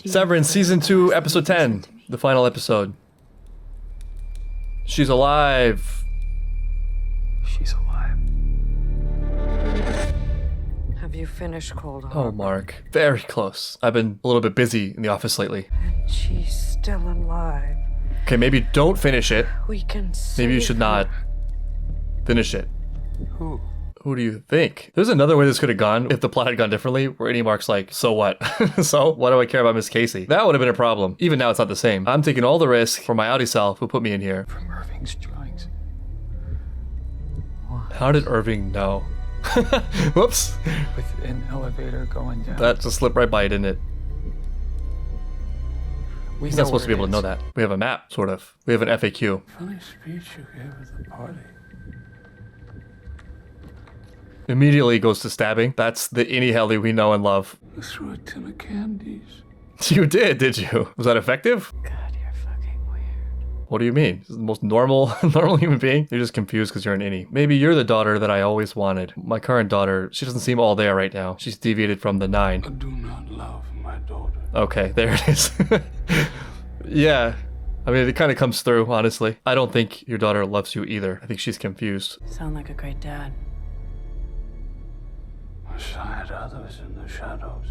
Severance Season 2, Episode 10. The final episode. She's alive. She's alive. Have you finished Cold Harbor? Oh, Mark. Very close. I've been a little bit busy in the office lately. And she's still alive. Okay, maybe don't finish it. We can Maybe you save should her. not finish it. Who? Who do you think? There's another way this could have gone if the plot had gone differently, where Annie Mark's like, so what? So why do I care about Miss Casey? That would have been a problem. Even now, it's not the same. I'm taking all the risk for my outie self who put me in here. From Irving's drawings. How did Irving know? Whoops. With an elevator going down. That just slipped right by, didn't it? He's not supposed to be able to know that. We have a map, sort of. We have an FAQ. Funny speech you gave at the party. Immediately goes to stabbing. That's the Innie Helly we know and love. I threw a tin of candies. You did you? Was that effective? God, you're fucking weird. What do you mean? This is the most normal human being? You're just confused because you're an innie. Maybe you're the daughter that I always wanted. My current daughter, she doesn't seem all there right now. She's deviated from the 9. I do not love my daughter. Okay, there it is. Yeah. I mean, it kind of comes through, honestly. I don't think your daughter loves you either. I think she's confused. Sound like a great dad. I had others in the shadows.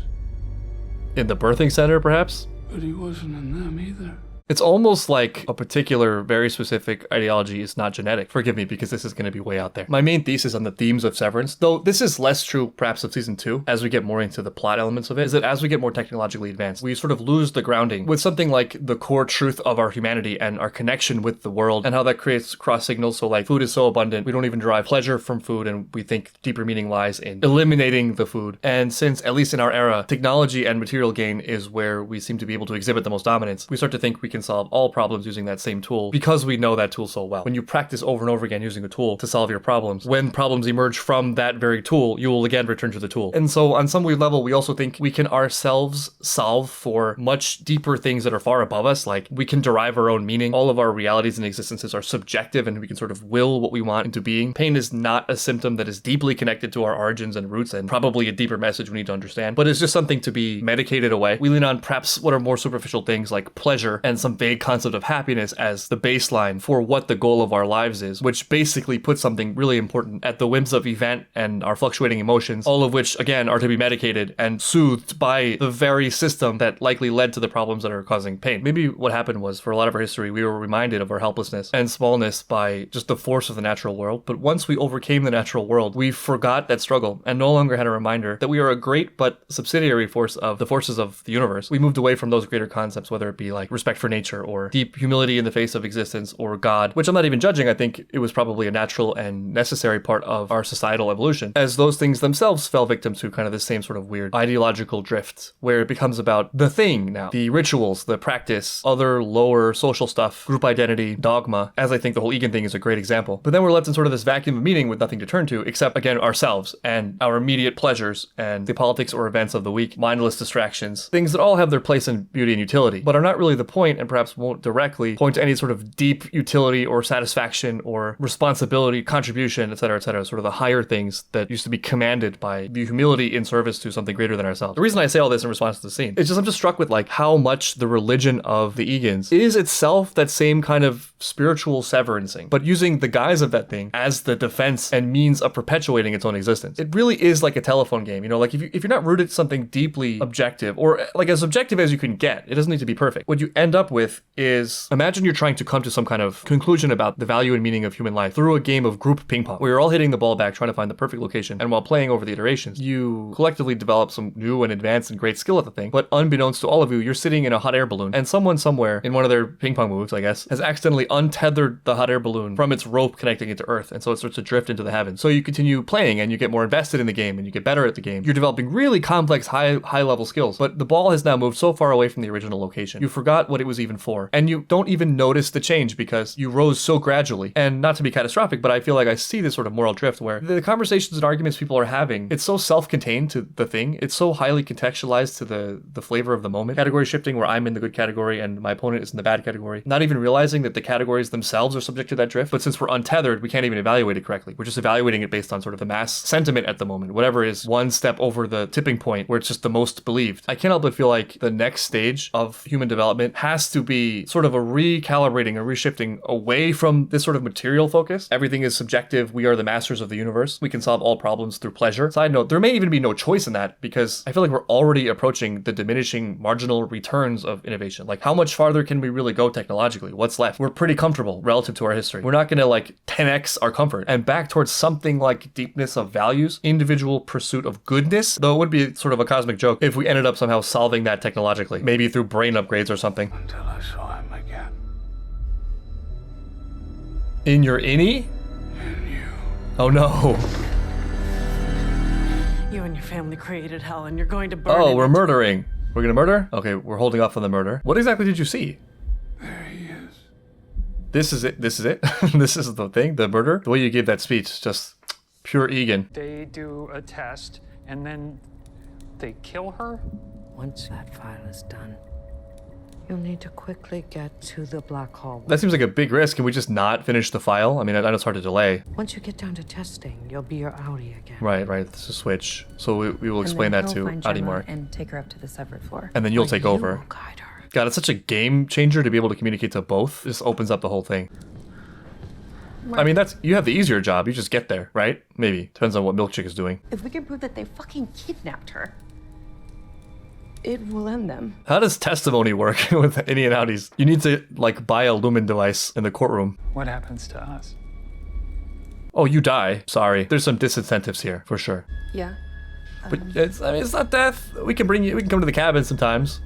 In the birthing center, perhaps? But he wasn't in them either. It's almost like a particular, very specific ideology is not genetic. Forgive me, because this is going to be way out there. My main thesis on the themes of Severance, though this is less true perhaps of Season 2, as we get more into the plot elements of it, is that as we get more technologically advanced, we sort of lose the grounding with something like the core truth of our humanity and our connection with the world, and how that creates cross signals. So like, food is so abundant, we don't even derive pleasure from food, and we think deeper meaning lies in eliminating the food. And since, at least in our era, technology and material gain is where we seem to be able to exhibit the most dominance, we start to think we can solve all problems using that same tool because we know that tool so well. When you practice over and over again using a tool to solve your problems, when problems emerge from that very tool, you will again return to the tool. And so on some weird level, we also think we can ourselves solve for much deeper things that are far above us. Like, we can derive our own meaning. All of our realities and existences are subjective, and we can sort of will what we want into being. Pain is not a symptom that is deeply connected to our origins and roots, and probably a deeper message we need to understand, but it's just something to be medicated away. We lean on perhaps what are more superficial things like pleasure and some vague concept of happiness as the baseline for what the goal of our lives is, which basically puts something really important at the whims of event and our fluctuating emotions, all of which, again, are to be medicated and soothed by the very system that likely led to the problems that are causing pain. Maybe what happened was, for a lot of our history, we were reminded of our helplessness and smallness by just the force of the natural world, but once we overcame the natural world, we forgot that struggle and no longer had a reminder that we are a great but subsidiary force of the forces of the universe. We moved away from those greater concepts, whether it be like respect for nature or deep humility in the face of existence or God, which I'm not even judging. I think it was probably a natural and necessary part of our societal evolution, as those things themselves fell victim to kind of the same sort of weird ideological drift, where it becomes about the thing now, the rituals, the practice, other lower social stuff, group identity, dogma, as I think the whole Egan thing is a great example. But then we're left in sort of this vacuum of meaning with nothing to turn to, except, again, ourselves and our immediate pleasures and the politics or events of the week, mindless distractions, things that all have their place in beauty and utility, but are not really the point and perhaps won't directly point to any sort of deep utility or satisfaction or responsibility, contribution, etc., sort of the higher things that used to be commanded by the humility in service to something greater than ourselves. The reason I say all this in response to the scene is just I'm just struck with like how much the religion of the Egans is itself that same kind of spiritual severancing, but using the guise of that thing as the defense and means of perpetuating its own existence. It really is like a telephone game, you know, like if you're not rooted to something deeply objective, or like as objective as you can get, it doesn't need to be perfect. What you end up with is, imagine you're trying to come to some kind of conclusion about the value and meaning of human life through a game of group ping pong, where you're all hitting the ball back trying to find the perfect location, and while playing over the iterations, you collectively develop some new and advanced and great skill at the thing, but unbeknownst to all of you, you're sitting in a hot air balloon, and someone somewhere in one of their ping pong moves, I guess, has accidentally untethered the hot air balloon from its rope connecting it to Earth, and so it starts to drift into the heavens. So you continue playing, and you get more invested in the game, and you get better at the game. You're developing really complex, high level skills, but the ball has now moved so far away from the original location. You forgot what it was was even 4. And you don't even notice the change because you rose so gradually. And not to be catastrophic, but I feel like I see this sort of moral drift where the conversations and arguments people are having, it's so self-contained to the thing. It's so highly contextualized to the flavor of the moment. Category shifting where I'm in the good category and my opponent is in the bad category. Not even realizing that the categories themselves are subject to that drift. But since we're untethered, we can't even evaluate it correctly. We're just evaluating it based on sort of the mass sentiment at the moment, whatever is one step over the tipping point where it's just the most believed. I can't help but feel like the next stage of human development has to be sort of a recalibrating, a reshifting away from this sort of material focus. Everything is subjective. We are the masters of the universe. We can solve all problems through pleasure. Side note, there may even be no choice in that because I feel like we're already approaching the diminishing marginal returns of innovation. Like how much farther can we really go technologically? What's left? We're pretty comfortable relative to our history. We're not going to like 10x our comfort and back towards something like deepness of values, individual pursuit of goodness, though it would be sort of a cosmic joke if we ended up somehow solving that technologically, maybe through brain upgrades or something. Until I saw him again. In your innie? In you. Oh no. You and your family created hell, and you're going to burn Oh, it. we're murdering. We're gonna murder? Okay, we're holding off on the murder. What exactly did you see? There he is. This is it. This is it. This is the thing, the murder. The way you gave that speech, just pure Egan. They do a test and then they kill her? Once that file is done, you'll need to quickly get to the black hole. That seems like a big risk. Can we just not finish the file? I mean, I know it's hard to delay. Once you get down to testing, you'll be your Audi again. Right. This is a switch. So we will explain that to Adi Mark. And take her up to the severed floor. And then you'll But take you over. will guide her. God, it's such a game changer to be able to communicate to both. This opens up the whole thing. I mean, you have the easier job. You just get there, right? Maybe. Depends on what Milkchick is doing. If we can prove that they fucking kidnapped her, it will end them. How does testimony work with Innie and Outies? You need to, like, buy a Lumon device in the courtroom. What happens to us? Oh, you die. Sorry. There's some disincentives here, for sure. Yeah. But it's not death. We can come to the cabin sometimes.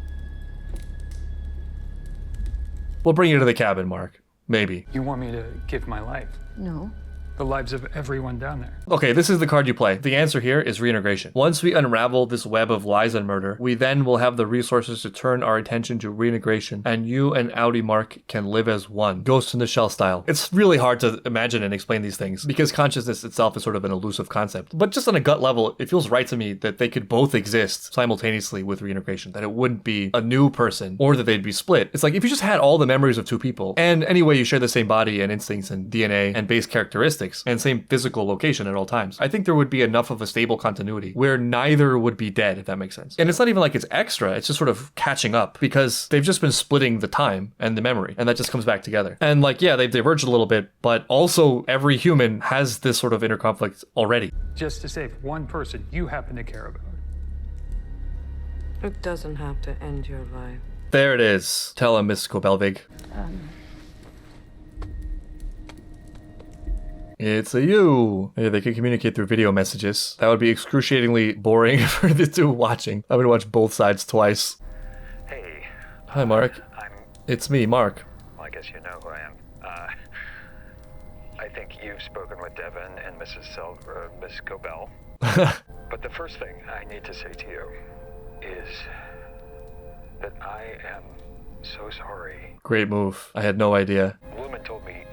We'll bring you to the cabin, Mark. Maybe. You want me to give my life? No. The lives of everyone down there. Okay, this is the card you play. The answer here is reintegration. Once we unravel this web of lies and murder, we then will have the resources to turn our attention to reintegration, and you and Audi Mark can live as one. Ghost in the Shell style. It's really hard to imagine and explain these things, because consciousness itself is sort of an elusive concept. But just on a gut level, it feels right to me that they could both exist simultaneously with reintegration, that it wouldn't be a new person, or that they'd be split. It's like, if you just had all the memories of two people, and anyway you share the same body and instincts and DNA and base characteristics, and same physical location at all times, I think there would be enough of a stable continuity where neither would be dead, if that makes sense. And it's not even like it's extra, it's just sort of catching up, because they've just been splitting the time and the memory, and that just comes back together. And like, yeah, they've diverged a little bit, but also every human has this sort of inner conflict already. Just to save one person you happen to care about. It doesn't have to end your life. There it is. Tell him, Miss Kobelvig. It's a you. Yeah, they can communicate through video messages. That would be excruciatingly boring for the two watching. I would watch both sides twice. Hey. Hi, Mark. I'm. It's me, Mark. Well, I guess you know who I am. I think you've spoken with Devin and Miss Cobell. But the first thing I need to say to you is that I am so sorry. Great move. I had no idea. Lumon told me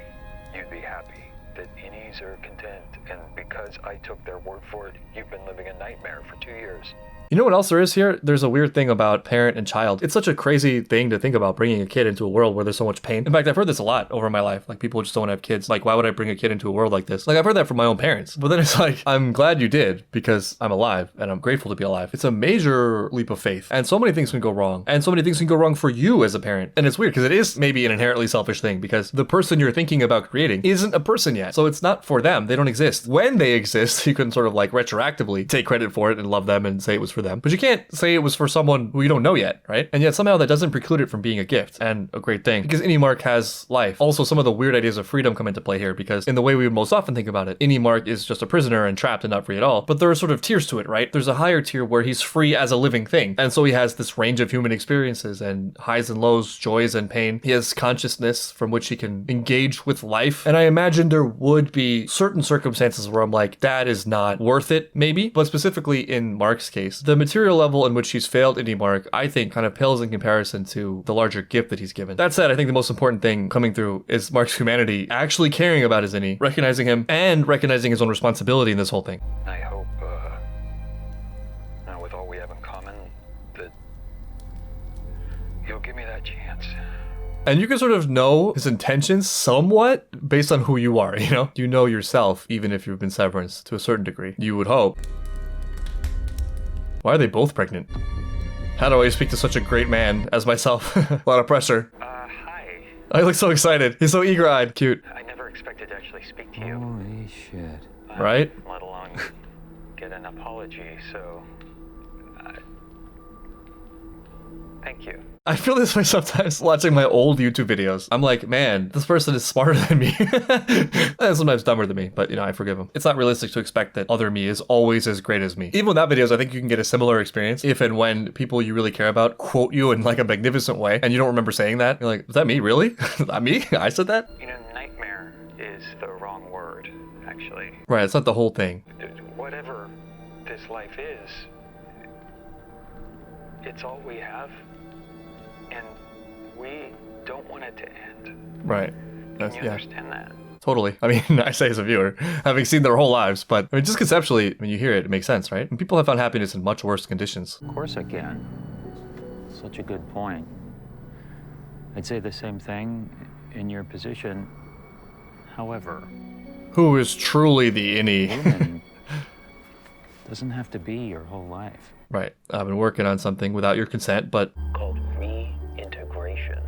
you'd be happy, that innies are content, and because I took their word for it, you've been living a nightmare for 2 years. You know what else there is here? There's a weird thing about parent and child. It's such a crazy thing to think about, bringing a kid into a world where there's so much pain. In fact, I've heard this a lot over my life. Like, people just don't have kids. Like, why would I bring a kid into a world like this? Like, I've heard that from my own parents. But then it's like, I'm glad you did, because I'm alive and I'm grateful to be alive. It's a major leap of faith. And so many things can go wrong. And so many things can go wrong for you as a parent. And it's weird, because it is maybe an inherently selfish thing, because the person you're thinking about creating isn't a person yet. So it's not for them. They don't exist. When they exist, you can sort of like retroactively take credit for it and love them and say it was for them. But you can't say it was for someone who you don't know yet, right? And yet somehow that doesn't preclude it from being a gift and a great thing, because Innie Mark has life. Also, some of the weird ideas of freedom come into play here, because in the way we would most often think about it, Innie Mark is just a prisoner and trapped and not free at all. But there are sort of tiers to it, right? There's a higher tier where he's free as a living thing. And so he has this range of human experiences and highs and lows, joys and pain. He has consciousness from which he can engage with life. And I imagine there would be certain circumstances where I'm like, that is not worth it, maybe. But specifically in Mark's case, The material level in which he's failed Indy Mark, I think, kind of pales in comparison to the larger gift that he's given. That said, I think the most important thing coming through is Mark's humanity, actually caring about his Indy, recognizing him, and recognizing his own responsibility in this whole thing. I hope, now with all we have in common, that you'll give me that chance. And you can sort of know his intentions somewhat based on who you are, you know? You know yourself, even if you've been Severance to a certain degree. You would hope. Why are they both pregnant? How do I speak to such a great man as myself? A lot of pressure. Hi. I look so excited. He's so eager-eyed. Cute. I never expected to actually speak to you. Holy shit. Right? Let alone get an apology, so... thank you. I feel this way sometimes watching my old YouTube videos. I'm like, man, this person is smarter than me. And sometimes dumber than me, but you know, I forgive him. It's not realistic to expect that other me is always as great as me. Even with that videos, I think you can get a similar experience if and when people you really care about quote you in like a magnificent way and you don't remember saying that. You're like, is that me, really? That me? I said that? You know, nightmare is the wrong word, actually. Right, it's not the whole thing. Whatever this life is, it's all we have, and we don't want it to end. Right. Can you understand that? Totally. I mean, I say as a viewer, having seen their whole lives, but I mean, just conceptually, when you hear it, it makes sense, right? And people have found happiness in much worse conditions. Of course I can. Such a good point. I'd say the same thing in your position. However, Who is truly the innie? woman doesn't have to be your whole life. Right. I've been working on something without your consent, but Called reintegration.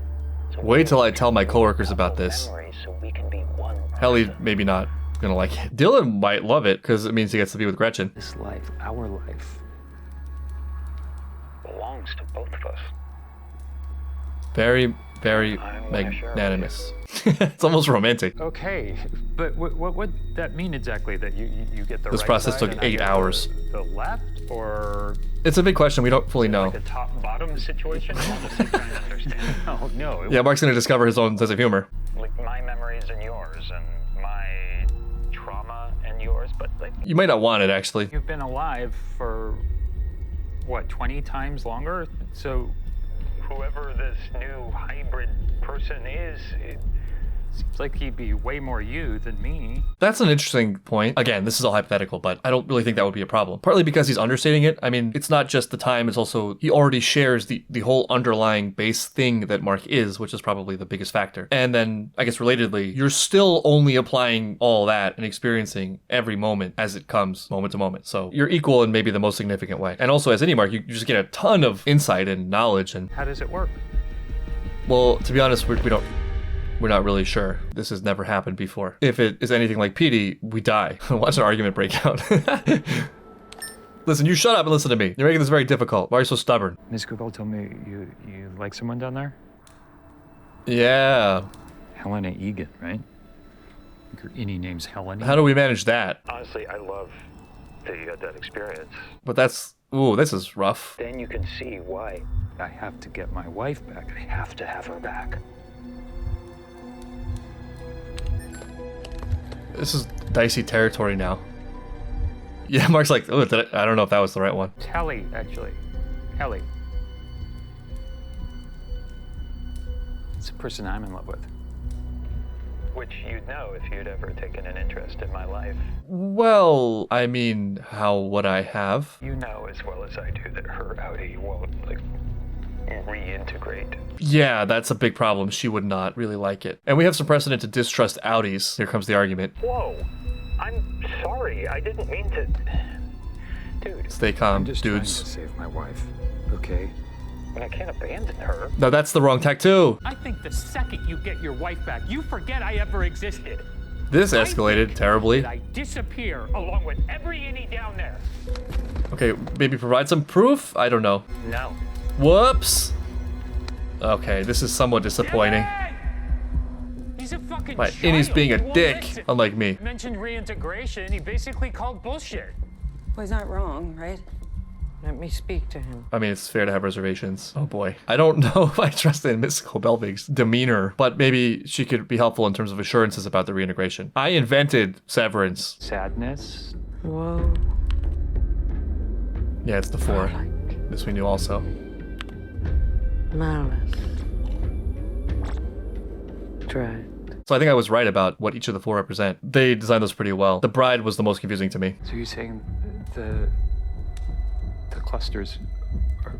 So wait till I tell my coworkers about this. memories so we can be one. Helly maybe not gonna like it. Dylan might love it because it means he gets to be with Gretchen. This life, our life, belongs to both of us. Very, very I'm gonna share magnanimous. It's almost romantic. Okay, but what would that mean exactly? That you get the This right process side took and I 8 get hours. The left, or It's a big question. We don't fully know. Like a top-bottom situation? I'm honestly trying to understand. oh no? Yeah, Mark's gonna discover his own sense of humor. Like my memories and yours, and my trauma and yours, but like You might not want it, actually. You've been alive for what, 20 times longer? So whoever this new hybrid person is, seems like he'd be way more you than me. That's an interesting point. Again, this is all hypothetical, but I don't really think that would be a problem. Partly because he's understating it. I mean, it's not just the time, it's also he already shares the whole underlying base thing that Mark is, which is probably the biggest factor. And then, I guess relatedly, you're still only applying all that and experiencing every moment as it comes, moment to moment. So you're equal in maybe the most significant way. And also, as any Mark, you just get a ton of insight and knowledge. And, How does it work? well, to be honest, we're not really sure. This has never happened before. If it is anything like PD, we die. Watch an argument break out. Listen, you shut up and listen to me. You're making this very difficult. Why are you so stubborn? Ms. Cobell told me you like someone down there? Yeah. Helena Egan, right? Her innie name's Helena. How do we manage that? honestly, I love that experience. But that's... Ooh, this is rough. Then you can see why. I have to get my wife back. I have to have her back. This is dicey territory now. Yeah, Mark's like, oh, I don't know if that was the right one. It's Helly, actually. Helly. It's the person I'm in love with. Which you'd know if you'd ever taken an interest in my life. Well, I mean, how would I have? You know as well as I do that her Audi won't, like, reintegrate. Yeah, that's a big problem. She would not really like it. And we have some precedent to distrust Audis. Here comes the argument. Whoa! I'm sorry. I didn't mean to... Dude, Stay calm, I'm just dudes. trying to save my wife, okay? but I can't abandon her. No, that's the wrong tattoo. I think the second you get your wife back, you forget I ever existed. This escalated terribly. That I disappear along with every innie down there. Okay, maybe provide some proof? I don't know. No. Whoops. Okay, this is somewhat disappointing. He's a fucking Right, child. and he's being He a won't dick, listen. unlike me. Mentioned reintegration. He basically called bullshit. Well, he's not wrong, right? Let me speak to him. I mean, it's fair to have reservations. Oh boy. I don't know if I trust in Miss Belvig's demeanor, but maybe she could be helpful in terms of assurances about the reintegration. I invented Severance. Sadness. Whoa. Yeah, it's the 4. This we knew also. Malice. Dread. So I think I was right about what each of the 4 represent. They designed those pretty well. The bride was the most confusing to me. So you're saying the clusters are...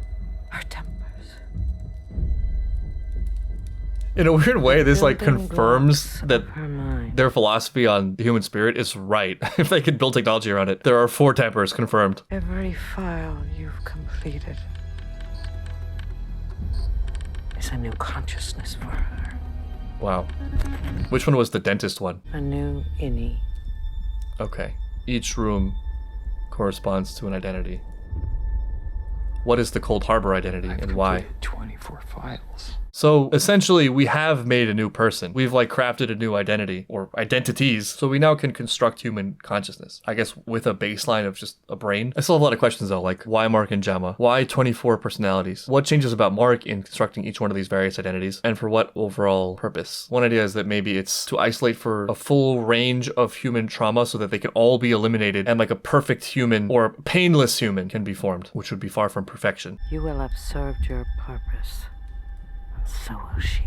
Her tempers. In a weird way, this like Building confirms blocks that of her mind. their philosophy on the human spirit is right. If they could build technology around it. There are 4 tempers confirmed. Every file you've completed is a new consciousness for her. Wow. Which one was the dentist one? A new innie. Okay. Each room corresponds to an identity. What is the Cold Harbor identity and why? 24 files. So essentially, we have made a new person. We've like crafted a new identity or identities. So we now can construct human consciousness. I guess with a baseline of just a brain. I still have a lot of questions though, like why Mark and Jama? Why 24 personalities? What changes about Mark in constructing each one of these various identities? And for what overall purpose? One idea is that maybe it's to isolate for a full range of human trauma so that they can all be eliminated and like a perfect human or painless human can be formed, which would be far from perfection. You will have served your purpose. And so will she.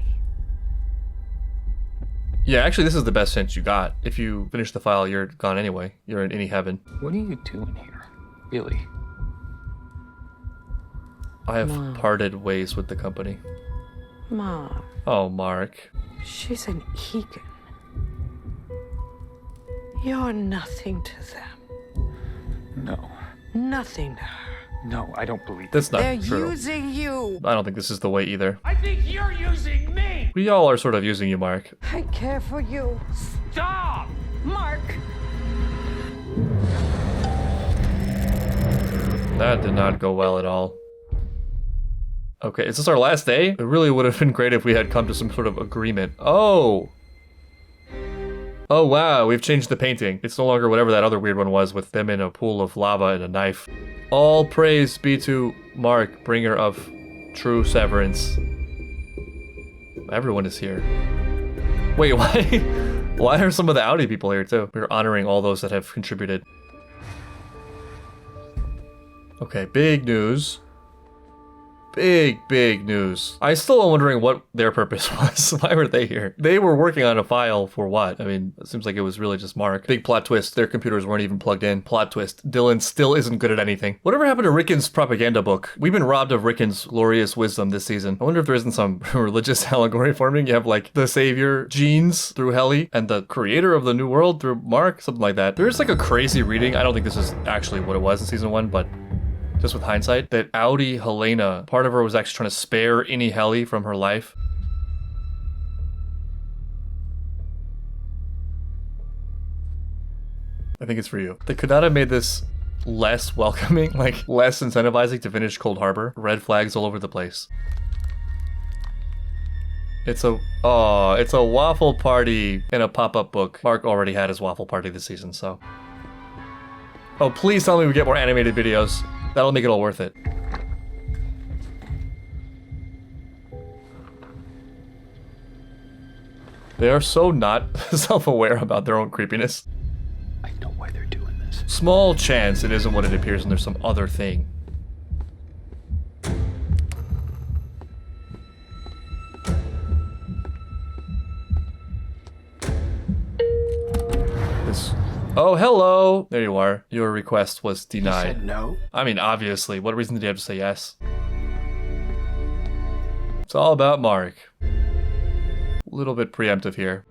Yeah, actually, this is the best sense you got. If you finish the file, you're gone anyway. You're in any heaven. What are you doing here? Really? I have Mom. parted ways with the company. Mom, Oh, Mark. she's an Egan. You're nothing to them. No. Nothing to her. No, I don't believe That's not They're true. using you. I don't think this is the way either. I think you're using me! We all are sort of using you, Mark. I care for you. Stop! Mark. That did not go well at all. Okay, is this our last day? It really would have been great if we had come to some sort of agreement. Oh! Oh wow, we've changed the painting. It's no longer whatever that other weird one was with them in a pool of lava and a knife. All praise be to Mark, bringer of true severance. Everyone is here. Wait, why? Why are some of the Audi people here too? We're honoring all those that have contributed. Okay, big news. Big news. I still am wondering what their purpose was. Why were they here? They were working on a file for what? I mean, it seems like it was really just Mark. Big plot twist. Their computers weren't even plugged in. Plot twist. Dylan still isn't good at anything. Whatever happened to Ricken's propaganda book? We've been robbed of Ricken's glorious wisdom this season. I wonder if there isn't some religious allegory forming. You have like the savior genes through Helly and the creator of the new world through Mark, something like that. There's like a crazy reading. I don't think this is actually what it was in season 1, but just with hindsight, that Audi Helena, part of her was actually trying to spare Innie Helly from her life. I think it's for you. They could not have made this less welcoming, like less incentivizing to finish Cold Harbor. Red flags all over the place. It's a waffle party in a pop-up book. Mark already had his waffle party this season, so. Oh, please tell me we get more animated videos. That'll make it all worth it. They are so not self-aware about their own creepiness. I know why they're doing this. Small chance it isn't what it appears and there's some other thing. Oh, hello! There you are. Your request was denied. You said no? I mean, obviously. What reason did you have to say yes? It's all about Mark. A little bit preemptive here.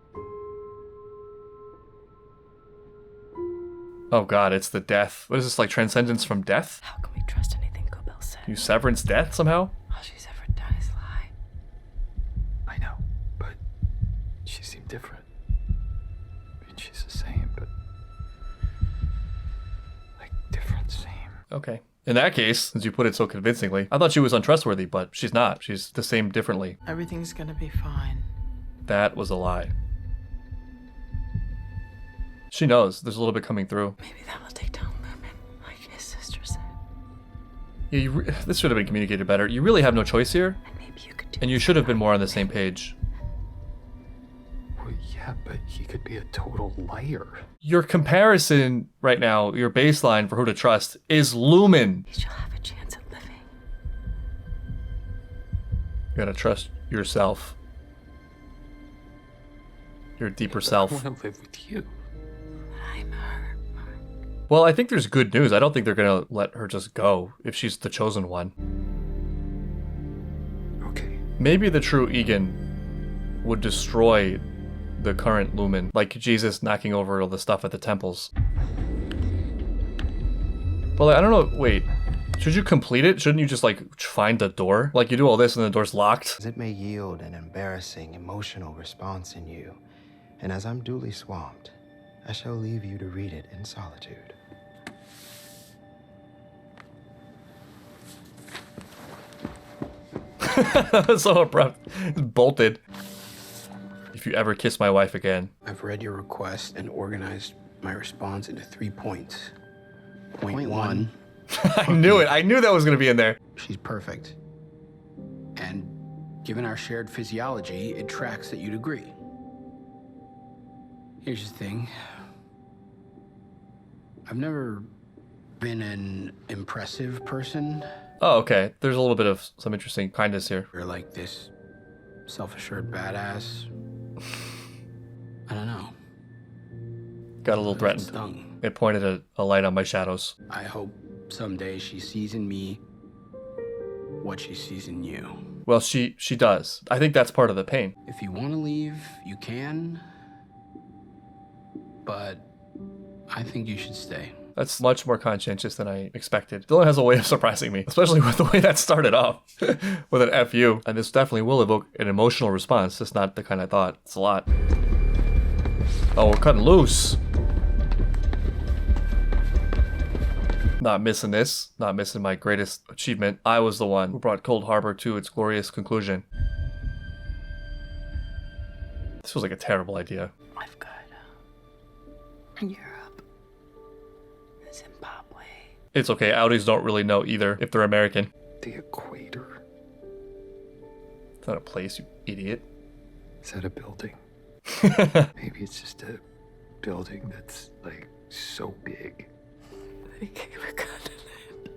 Oh god, it's the death. What is this, like transcendence from death? How can we trust anything Cobell said? You severance death somehow? All she's ever done is lie. I know, but she seemed different. I mean, she's the same, but like different, same. Okay. In that case, since you put it so convincingly, I thought she was untrustworthy, but she's not. She's the same differently. Everything's gonna be fine. That was a lie. She knows. There's a little bit coming through. Maybe that will take down Lumon, like his sister said. Yeah, this should have been communicated better. You really have no choice here, And maybe you could do and you should have been more on the same page. Well, yeah, Yeah, but he could be a total liar. Your comparison right now, your baseline for who to trust is Lumon. She'll have a chance at living. You gotta trust yourself. Your deeper self. I want to live with you. I'm her. Well, I think there's good news. I don't think they're gonna let her just go if she's the chosen one. Okay. Maybe the true Egan would destroy the current Lumon, like Jesus knocking over all the stuff at the temples. But like, I don't know, wait. Should you complete it? Shouldn't you just like find the door? Like you do all this and the door's locked? It may yield an embarrassing emotional response in you, and as I'm duly swamped, I shall leave you to read it in solitude. So abrupt. It's bolted. If you ever kiss my wife again. I've read your request and organized my response into 3 points. Point one. I knew it. I knew that was going to be in there. She's perfect. And given our shared physiology, it tracks that you'd agree. Here's the thing. I've never been an impressive person. Oh, okay. There's a little bit of some interesting kindness here. You're like this self-assured badass. I don't know. Got a little threatened. Stung. It pointed a light on my shadows. I hope someday she sees in me what she sees in you. Well, she does. I think that's part of the pain. If you want to leave, you can. But I think you should stay. That's much more conscientious than I expected. Dylan has a way of surprising me, especially with the way that started off with an FU. And this definitely will evoke an emotional response. It's not the kind I thought. It's a lot. Oh, we're cutting loose. Not missing this. Not missing my greatest achievement. I was the one who brought Cold Harbor to its glorious conclusion. This was like a terrible idea. I've got Europe. Zimbabwe. It's okay. Audis don't really know either if they're American. The equator. It's not a place, you idiot. Is that a building? Maybe it's just a building that's like so big. That it became a continent.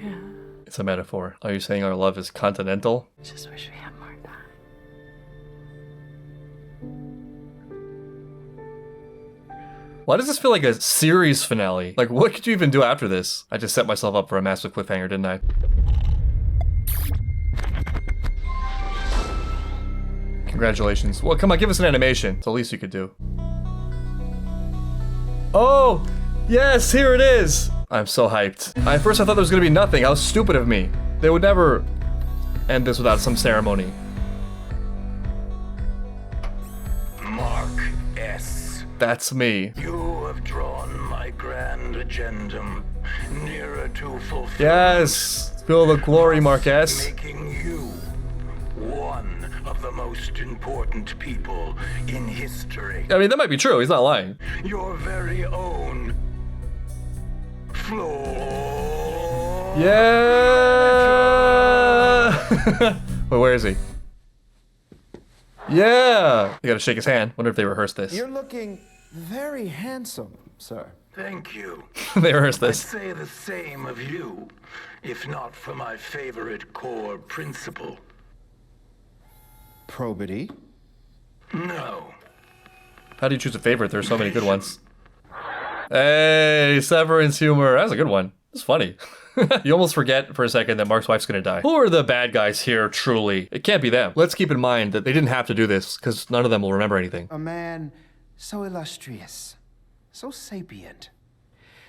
Yeah. It's a metaphor. Are you saying our love is continental? I just wish we had more time. Why does this feel like a series finale? Like, what could you even do after this? I just set myself up for a massive cliffhanger, didn't I? Congratulations. Well, come on, give us an animation. It's the least you could do. Oh, yes, here it is. I'm so hyped. At first I thought there was gonna be nothing. How stupid of me. They would never end this without some ceremony. Mark S. That's me. You have drawn my grand agendum nearer to fulfillment. Yes, feel the glory, Marquez. Making you one of the most important people in history. I mean, that might be true. He's not lying. Your very own floor. Yeah. Wait, where is he? Yeah. You gotta shake his hand. Wonder if they rehearsed this. You're looking very handsome, sir. Thank you. They rehearsed I'd this. say the same of you, if not for my favorite core principle. Probity? No. How do you choose a favorite? There's so many good ones. Hey, Severance humor. That's a good one. It's funny. You almost forget for a second that Mark's wife's gonna die. Who are the bad guys here, truly? It can't be them. Let's keep in mind that they didn't have to do this, because none of them will remember anything. A man so illustrious, so sapient,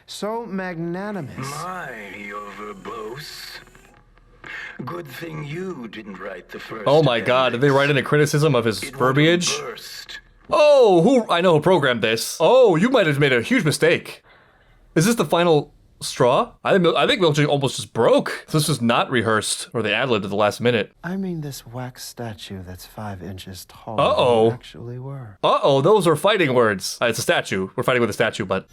so magnanimous. My, you're verbose. Good thing you didn't write the first. Oh my god, did they write in a criticism of his verbiage? Burst. Oh, I know who programmed this. Oh, you might have made a huge mistake. Is this the final straw? I think Milton almost just broke. This was not rehearsed, or they ad-libbed at the last minute. I mean this wax statue that's 5 inches tall. Uh-oh. Actually were. Uh-oh, those are fighting words. It's a statue. We're fighting with a statue, but...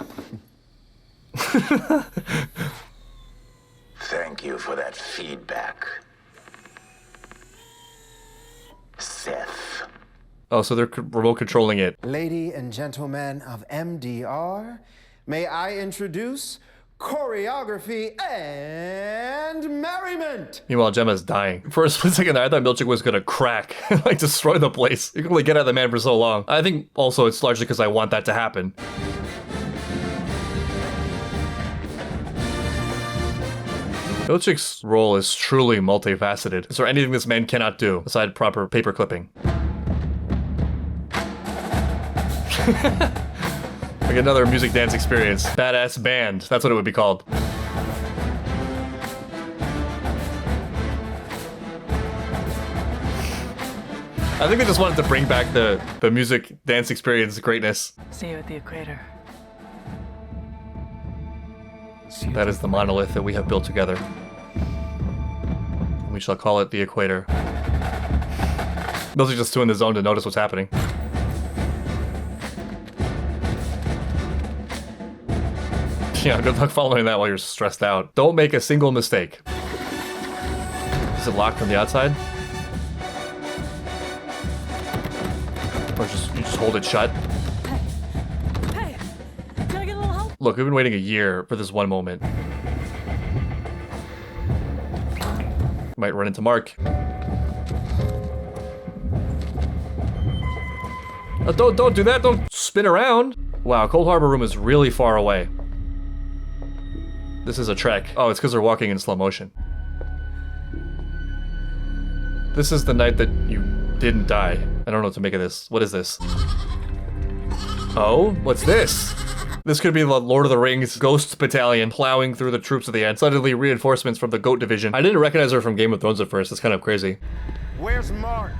Thank you for that feedback. Oh, so they're remote controlling it. Lady and gentlemen of MDR, may I introduce choreography and merriment. Meanwhile, Gemma's dying. For a split second, I thought Milchick was gonna crack, like destroy the place. You can only get at the man for so long. I think also it's largely because I want that to happen. Milchick's role is truly multifaceted. Is there anything this man cannot do aside proper paper clipping? Like another music dance experience. Badass band. That's what it would be called. I think they just wanted to bring back the music dance experience greatness. See you at the equator. That is the monolith that we have built together. We shall call it the equator. Those are just two in the zone to notice what's happening. Yeah, good luck following that while you're stressed out. Don't make a single mistake. Is it locked from the outside? Or you just hold it shut? Hey, can I get a little help? Look, we've been waiting a year for this one moment. Might run into Mark. Oh, don't do that. Don't spin around. Wow, Cold Harbor Room is really far away. This is a trek. Oh, it's because they're walking in slow motion. This is the night that you didn't die. I don't know what to make of this. What is this? Oh, what's this? This could be the Lord of the Rings Ghost Battalion plowing through the troops at the end. Suddenly reinforcements from the Goat Division. I didn't recognize her from Game of Thrones at first. It's kind of crazy. Where's Mark?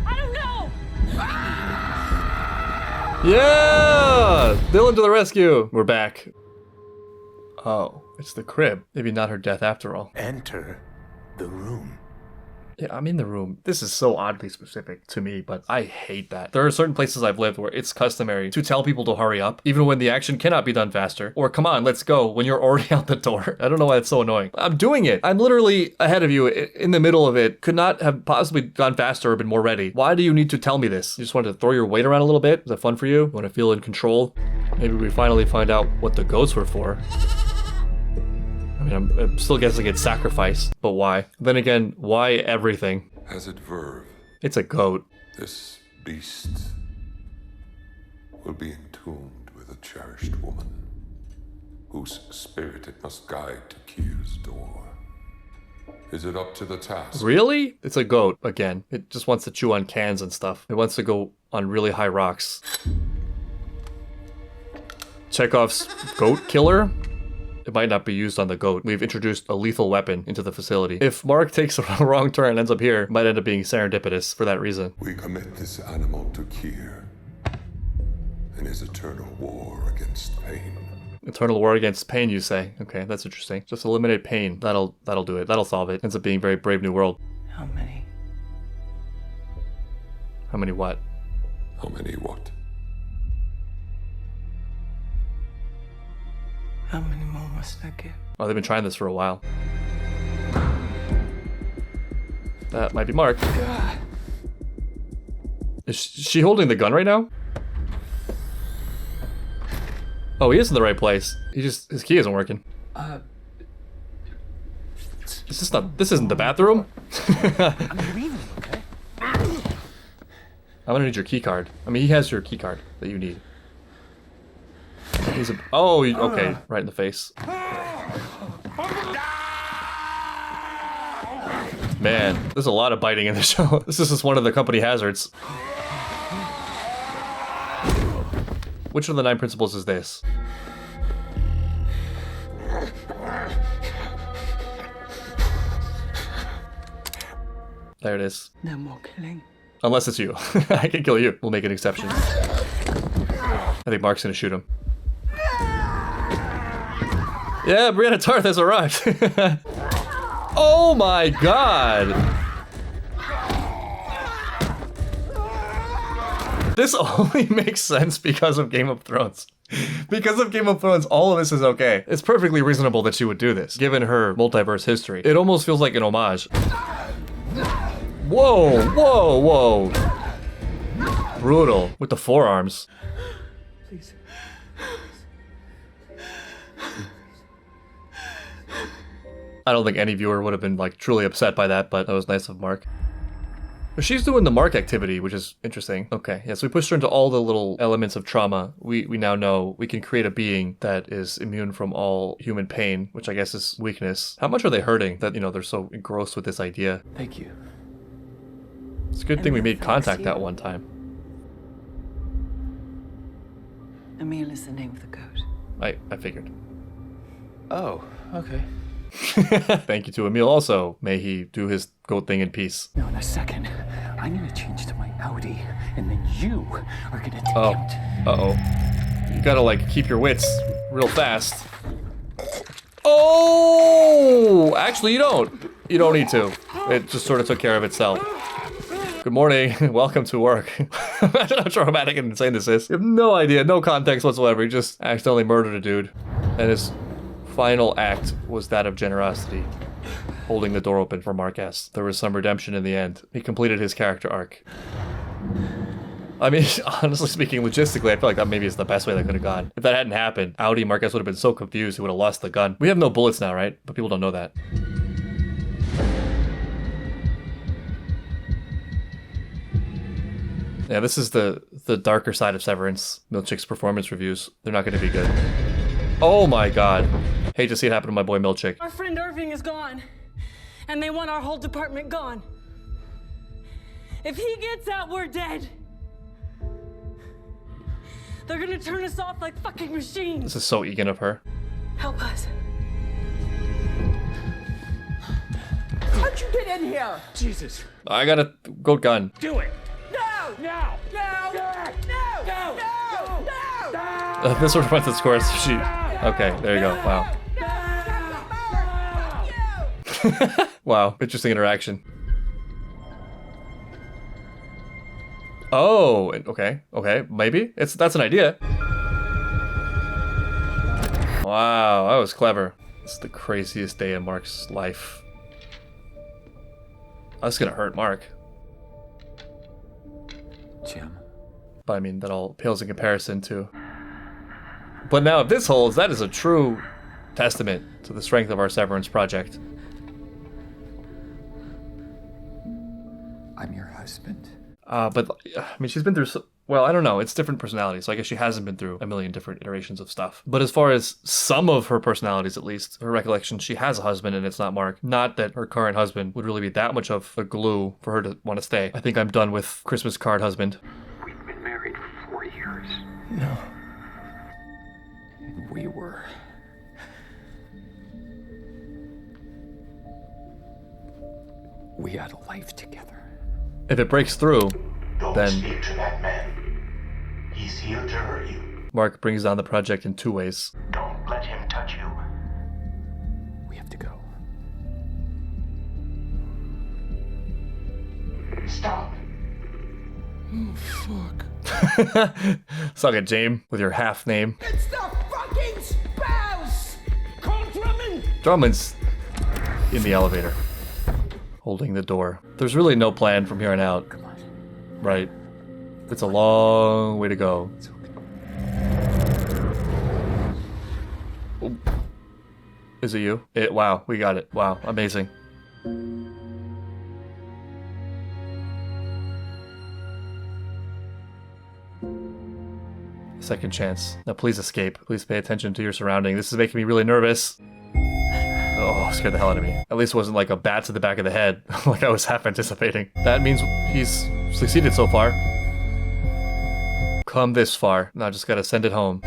I don't know! Yeah! Dylan to the rescue! We're back. Oh, it's the crib. Maybe not her death after all. Enter the room. Yeah, I'm in the room. This is so oddly specific to me, but I hate that. There are certain places I've lived where it's customary to tell people to hurry up, even when the action cannot be done faster. Or come on, let's go, when you're already out the door. I don't know why it's so annoying. I'm doing it. I'm literally ahead of you, in the middle of it. Could not have possibly gone faster or been more ready. Why do you need to tell me this? You just want to throw your weight around a little bit? Is that fun for you? You want to feel in control? Maybe we finally find out what the goats were for. I mean, I'm still guessing it's sacrifice, but why? Then again, why everything? As it verve, It's a goat. this beast will be entombed with a cherished woman, whose spirit it must guide to Kyr's door. Is it up to the task? Really? It's a goat, again. It just wants to chew on cans and stuff. It wants to go on really high rocks. Chekhov's goat killer? It might not be used on the goat. We've introduced a lethal weapon into the facility. If Mark takes a wrong turn and ends up here, it might end up being serendipitous for that reason. We commit this animal to Kyr in his eternal war against pain. Eternal war against pain, you say? Okay, that's interesting. Just eliminate pain. That'll do it. That'll solve it. Ends up being very Brave New World. How many? How many what? How many what? How many more must I give? Oh, they've been trying this for a while. That might be Mark. Is she holding the gun right now? Oh, he is in the right place. His key isn't working. This isn't the bathroom? I'm leaving, okay? I'm gonna need your key card. I mean, he has your key card that you need. Okay, right in the face. Man, there's a lot of biting in this show. This is just one of the company hazards. Which of the 9 principles is this? There it is. No more killing. Unless it's you. I can kill you. We'll make an exception. I think Mark's gonna shoot him. Yeah, Brianna Tarth has arrived. Oh my god! This only makes sense because of Game of Thrones. Because of Game of Thrones, all of this is okay. It's perfectly reasonable that she would do this, given her multiverse history. It almost feels like an homage. Whoa, whoa, whoa. brutal with the forearms. Please. I don't think any viewer would have been like truly upset by that, but that was nice of Mark. But she's doing the Mark activity, which is interesting. Okay, yeah, so we pushed her into all the little elements of trauma. We now know we can create a being that is immune from all human pain, which I guess is weakness. How much are they hurting that, you know, they're so engrossed with this idea? Thank you. It's a good thing we made contact that one time. Emil is the name of the goat. I figured. Oh, okay. Thank you to Emil also. May he do his goat thing in peace. No, in a second. I'm gonna change to my Audi, and then you are gonna take him. Uh-oh. You gotta, like, keep your wits real fast. Oh! Actually, you don't. You don't need to. It just sort of took care of itself. Good morning. Welcome to work. Imagine how traumatic and insane this is. You have no idea, no context whatsoever. He just accidentally murdered a dude. And his final act was that of generosity, holding the door open for Marquez. There was some redemption in the end. He completed his character arc. I mean, honestly speaking, logistically, I feel like that maybe is the best way that could have gone. If that hadn't happened, Audi Marquez would have been so confused he would have lost the gun. We have no bullets now, right? But people don't know that. Yeah, this is the darker side of Severance. Milchick's performance reviews. They're not going to be good. Oh my god. Hate to see it happen to my boy Milchick. Our friend Irving is gone, and they want our whole department gone. If he gets out, we're dead. They're gonna turn us off like fucking machines. This is so Egan of her. Help us. How'd you get in here? Jesus. I got a goat gun. Do it. No! Now. No! No! No! No! No! This sort of runs its course. She. Okay, there you go. Wow. Wow, interesting interaction. Oh, okay, maybe that's an idea. Wow, that was clever. It's the craziest day in Mark's life. That's gonna hurt Mark. Jim. But I mean, that all pales in comparison to. But now, if this holds, that is a true testament to the strength of our Severance project. I'm your husband. But I mean, she's been through. Well, I don't know. It's different personalities, so I guess she hasn't been through a million different iterations of stuff. But as far as some of her personalities, at least, her recollection, she has a husband and it's not Mark. Not that her current husband would really be that much of a glue for her to want to stay. I think I'm done with Christmas card husband. We've been married for 4 years. No. And we were. We had a life together. If it breaks through, then speak to that man. He's here to hurt you. Mark brings down the project in 2 ways. Don't let him touch you. We have to go. Stop. Oh, fuck. Suck it, Jame, with your half name. It's the fucking spouse! Call Drummond! Drummond's in the elevator, holding the door. There's really no plan from here on out. Come on. Right. It's a long way to go. Oh. Is it you? Wow, we got it. Wow, amazing. Second chance. Now please escape. Please pay attention to your surrounding. This is making me really nervous. Oh, scared the hell out of me. At least it wasn't like a bat to the back of the head, like I was half anticipating. That means he's succeeded so far. Come this far. Now I just gotta send it home.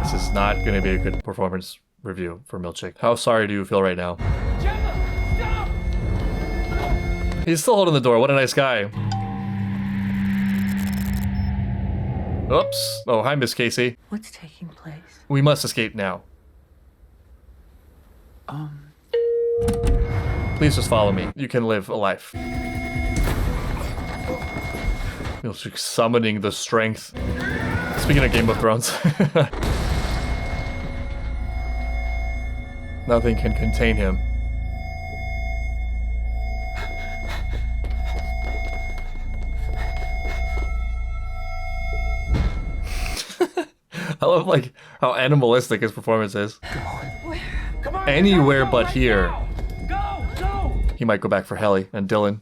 This is not gonna be a good performance review for Milchick. How sorry do you feel right now? He's still holding the door. What a nice guy. Oops. Oh, hi, Miss Casey. What's taking place? We must escape now. Please just follow me. You can live a life. Milchick summoning the strength. Speaking of Game of Thrones. Nothing can contain him. love like how animalistic his performance is. Come on, Anywhere but right here. now. Go. He might go back for Helly and Dylan.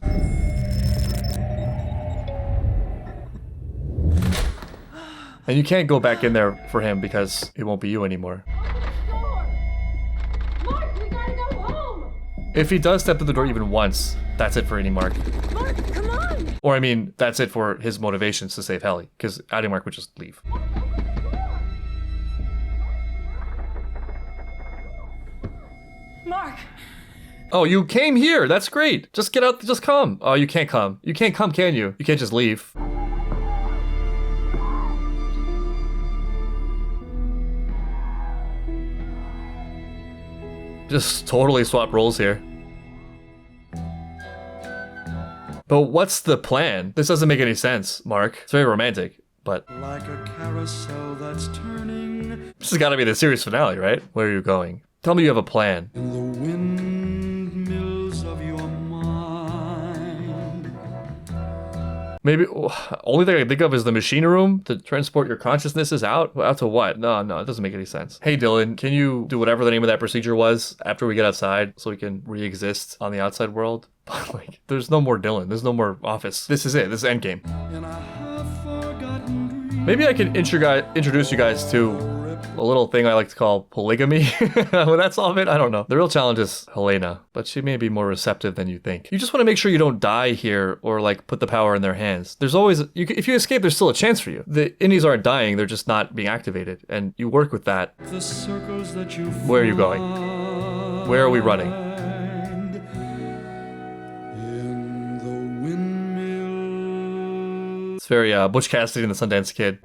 And you can't go back in there for him because it won't be you anymore. Mark, we gotta go home! If he does step through the door even once, that's it for any Mark. Mark, come on! Or I mean, that's it for his motivations to save Helly, because Addie Mark would just leave. Mark! Oh, you came here! That's great! Just get out, just come! Oh, you can't come. You can't come, can you? You can't just leave. Just totally swap roles here. But what's the plan? This doesn't make any sense, Mark. It's very romantic, but... Like a carousel that's turning. This has got to be the series finale, right? Where are you going? Tell me you have a plan. In the windmills of your mind. Maybe only thing I can think of is the machine room to transport your consciousnesses out. Out to what? No, it doesn't make any sense. Hey Dylan, can you do whatever the name of that procedure was after we get outside so we can re-exist on the outside world? But like, there's no more Dylan. There's no more Office. This is it. This is Endgame. Maybe I can introduce you guys to a little thing I like to call polygamy. Would that solve it? I don't know. The real challenge is Helena, but she may be more receptive than you think. You just want to make sure you don't die here or like put the power in their hands. There's always, if you escape, there's still a chance for you. The indies aren't dying, they're just not being activated. And you work with that. The circles that you Where are you going? Where are we running? in the windmill. It's very Butch Cassidy and the Sundance Kid.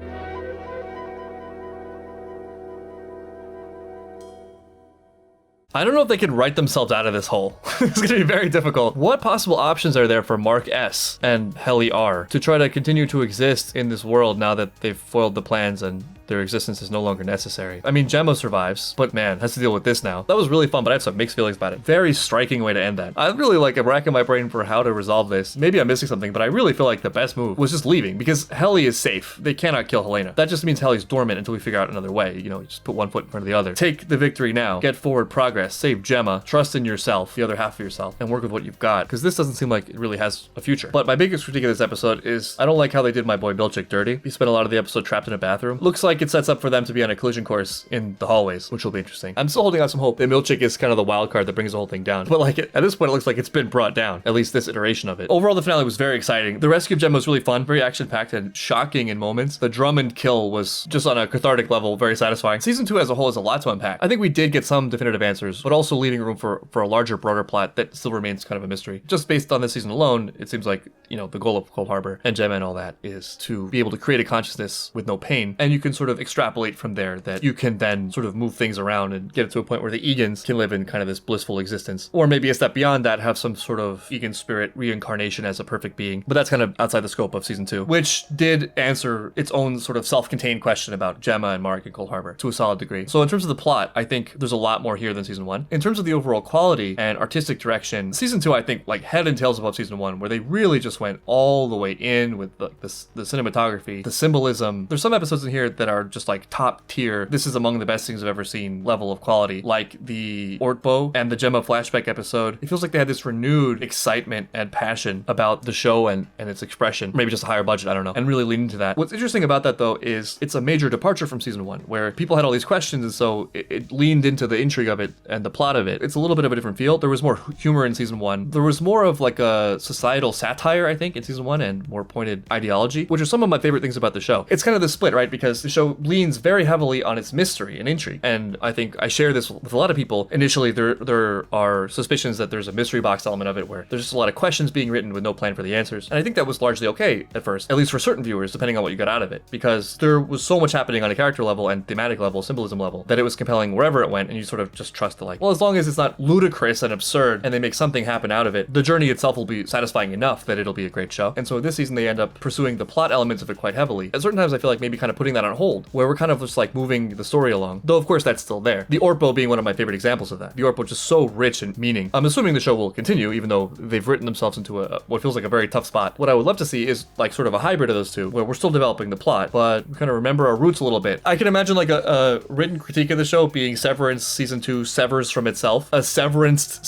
I don't know if they can write themselves out of this hole. It's going to be very difficult. What possible options are there for Mark S. and Helly R. to try to continue to exist in this world now that they've foiled the plans and their existence is no longer necessary? I mean, Gemma survives, but man, has to deal with this now. That was really fun, but I have some mixed feelings about it. Very striking way to end that. I really like, I'm racking my brain for how to resolve this. Maybe I'm missing something, but I really feel like the best move was just leaving because Helly is safe. They cannot kill Helena. That just means Helly's dormant until we figure out another way. You know, just put one foot in front of the other. Take the victory now. Get forward progress. Save Gemma. Trust in yourself, the other half of yourself, and work with what you've got. Because this doesn't seem like it really has a future. But my biggest critique of this episode is I don't like how they did my boy Milchick dirty. He spent a lot of the episode trapped in a bathroom. Looks like it sets up for them to be on a collision course in the hallways, which will be interesting. I'm still holding out some hope that Milchick is kind of the wild card that brings the whole thing down. But like at this point, it looks like it's been brought down, at least this iteration of it. Overall, the finale was very exciting. The rescue of Gemma was really fun, very action-packed and shocking in moments. The Drummond kill was just on a cathartic level, very satisfying. Season 2 as a whole has a lot to unpack. I think we did get some definitive answers, but also leaving room for a larger, broader plot that still remains kind of a mystery. Just based on this season alone, it seems like, you know, the goal of Cold Harbor and Gemma and all that is to be able to create a consciousness with no pain, and you can sort of extrapolate from there that you can then sort of move things around and get it to a point where the Egans can live in kind of this blissful existence. Or maybe a step beyond that, have some sort of Egan spirit reincarnation as a perfect being. But that's kind of outside the scope of season 2, which did answer its own sort of self-contained question about Gemma and Mark and Cold Harbor to a solid degree. So in terms of the plot, I think there's a lot more here than season 1. In terms of the overall quality and artistic direction, season 2, I think, like head and tails above season 1, where they really just went all the way in with the cinematography, the symbolism. There's some episodes in here that are just like top tier. This is among the best things I've ever seen level of quality, like the Ortbo and the Gemma flashback episode. It feels like they had this renewed excitement and passion about the show and its expression. Maybe just a higher budget, I don't know, and really lean into that. What's interesting about that though is it's a major departure from season 1, where people had all these questions, and so it leaned into the intrigue of it and the plot of it. It's a little bit of a different feel. There was more humor in season 1. There was more of like a societal satire, I think, in season 1, and more pointed ideology, which are some of my favorite things about the show. It's kind of the split, right? Because the show leans very heavily on its mystery and intrigue. And I think I share this with a lot of people. Initially, there are suspicions that there's a mystery box element of it where there's just a lot of questions being written with no plan for the answers. And I think that was largely okay at first, at least for certain viewers, depending on what you got out of it, because there was so much happening on a character level and thematic level, symbolism level, that it was compelling wherever it went, and you sort of just trust the like, well, as long as it's not ludicrous and absurd and they make something happen out of it, the journey itself will be satisfying enough that it'll be a great show. And so this season, they end up pursuing the plot elements of it quite heavily. At certain times, I feel like maybe kind of putting that on hold told, where we're kind of just like moving the story along. Though of course that's still there. The Orpo being one of my favorite examples of that. The Orpo just so rich in meaning. I'm assuming the show will continue, even though they've written themselves into what feels like a very tough spot. What I would love to see is like sort of a hybrid of those two, where we're still developing the plot, but we kind of remember our roots a little bit. I can imagine like a written critique of the show being Severance season 2 severs from itself. A Severance.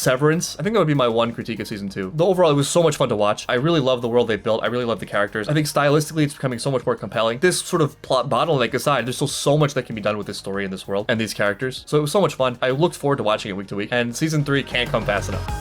I think that would be my one critique of season 2. Though overall, it was so much fun to watch. I really love the world they built. I really love the characters. I think stylistically, it's becoming so much more compelling. This sort of plot bottleneck aside, there's still so much that can be done with this story and this world and these characters. So it was so much fun. I looked forward to watching it week to week, and season 3 can't come fast enough.